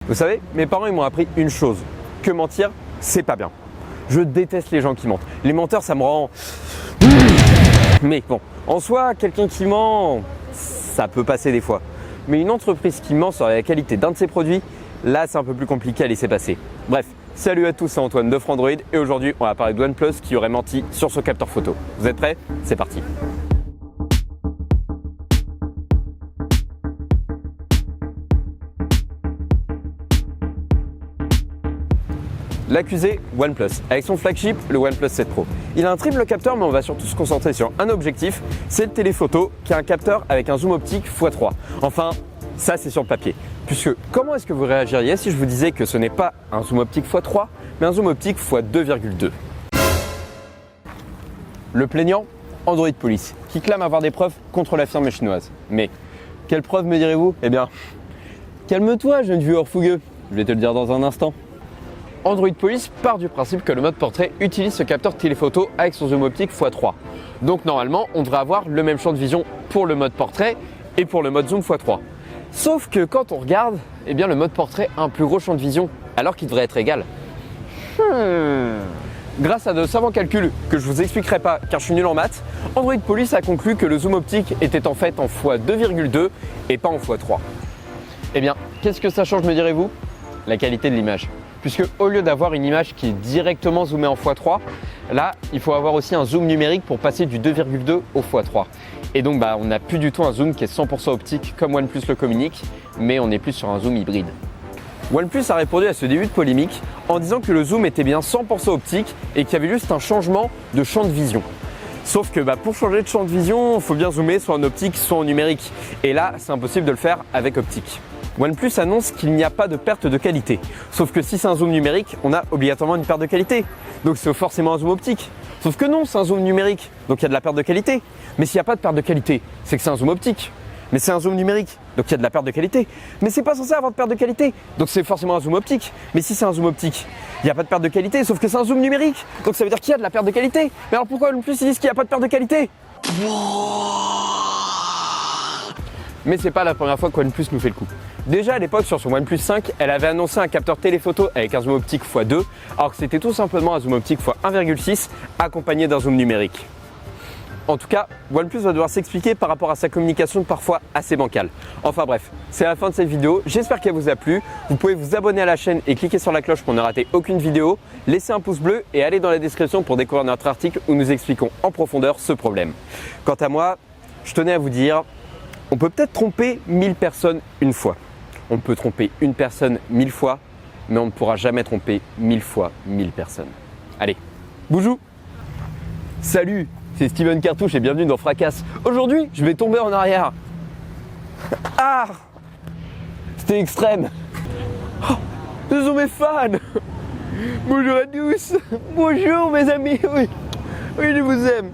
Vous savez, mes parents ils m'ont appris une chose, que mentir, c'est pas bien. Je déteste les gens qui mentent. Les menteurs, ça me rend... Mais bon, en soi, quelqu'un qui ment, ça peut passer des fois. Mais une entreprise qui ment sur la qualité d'un de ses produits, là c'est un peu plus compliqué à laisser passer. Bref, salut à tous, c'est Antoine de Frandroid et aujourd'hui on va parler de OnePlus qui aurait menti sur son capteur photo. Vous êtes prêts? C'est parti. L'accusé, OnePlus, avec son flagship, le OnePlus 7 Pro. Il a un triple capteur, mais on va surtout se concentrer sur un objectif, c'est le téléphoto, qui a un capteur avec un zoom optique x3. Enfin, ça c'est sur le papier. Puisque, comment est-ce que vous réagiriez si je vous disais que ce n'est pas un zoom optique x3, mais un zoom optique x2,2? Le plaignant, Android Police, qui clame avoir des preuves contre la firme chinoise. Mais, quelles preuves me direz-vous? Eh bien, calme-toi, jeune vieux fougueux, je vais te le dire dans un instant. Android Police part du principe que le mode portrait utilise ce capteur téléphoto avec son zoom optique x3. Donc normalement, on devrait avoir le même champ de vision pour le mode portrait et pour le mode zoom x3. Sauf que quand on regarde, eh bien le mode portrait a un plus gros champ de vision alors qu'il devrait être égal. Grâce à de savants calculs que je vous expliquerai pas car je suis nul en maths, Android Police a conclu que le zoom optique était en fait en x2,2 et pas en x3. Eh bien, qu'est-ce que ça change me direz-vous? La qualité de l'image. Puisque au lieu d'avoir une image qui est directement zoomée en x3, là il faut avoir aussi un zoom numérique pour passer du 2,2 au x3. Et donc on n'a plus du tout un zoom qui est 100% optique comme OnePlus le communique, mais on est plus sur un zoom hybride. OnePlus a répondu à ce début de polémique en disant que le zoom était bien 100% optique et qu'il y avait juste un changement de champ de vision. Sauf que pour changer de champ de vision, il faut bien zoomer soit en optique soit en numérique. Et là, c'est impossible de le faire avec optique. OnePlus annonce qu'il n'y a pas de perte de qualité. Sauf que si c'est un zoom numérique, on a obligatoirement une perte de qualité. Donc c'est forcément un zoom optique. Sauf que non, c'est un zoom numérique, donc il y a de la perte de qualité. Mais s'il n'y a pas de perte de qualité, c'est que c'est un zoom optique. Mais c'est un zoom numérique, donc il y a de la perte de qualité. Mais c'est pas censé avoir de perte de qualité, donc c'est forcément un zoom optique. Mais si c'est un zoom optique, il n'y a pas de perte de qualité, sauf que c'est un zoom numérique. Donc ça veut dire qu'il y a de la perte de qualité. Mais alors pourquoi OnePlus ils disent qu'il n'y a pas de perte de qualité? Mais c'est pas la première fois que OnePlus nous fait le coup. Déjà à l'époque sur son OnePlus 5, elle avait annoncé un capteur téléphoto avec un zoom optique x2, alors que c'était tout simplement un zoom optique x1,6 accompagné d'un zoom numérique. En tout cas, OnePlus va devoir s'expliquer par rapport à sa communication parfois assez bancale. Enfin bref, c'est la fin de cette vidéo, j'espère qu'elle vous a plu. Vous pouvez vous abonner à la chaîne et cliquer sur la cloche pour ne rater aucune vidéo. Laissez un pouce bleu et allez dans la description pour découvrir notre article où nous expliquons en profondeur ce problème. Quant à moi, je tenais à vous dire, on peut peut-être tromper 1000 personnes une fois. On peut tromper une personne 1000 fois, mais on ne pourra jamais tromper 1000 fois 1000 personnes. Allez, boujou! Salut, c'est Steven Cartouche et bienvenue dans Fracasse. Aujourd'hui, je vais tomber en arrière. Ah! C'était extrême. Oh, ce sont mes fans. Bonjour à tous. Bonjour mes amis. Oui, je vous aime.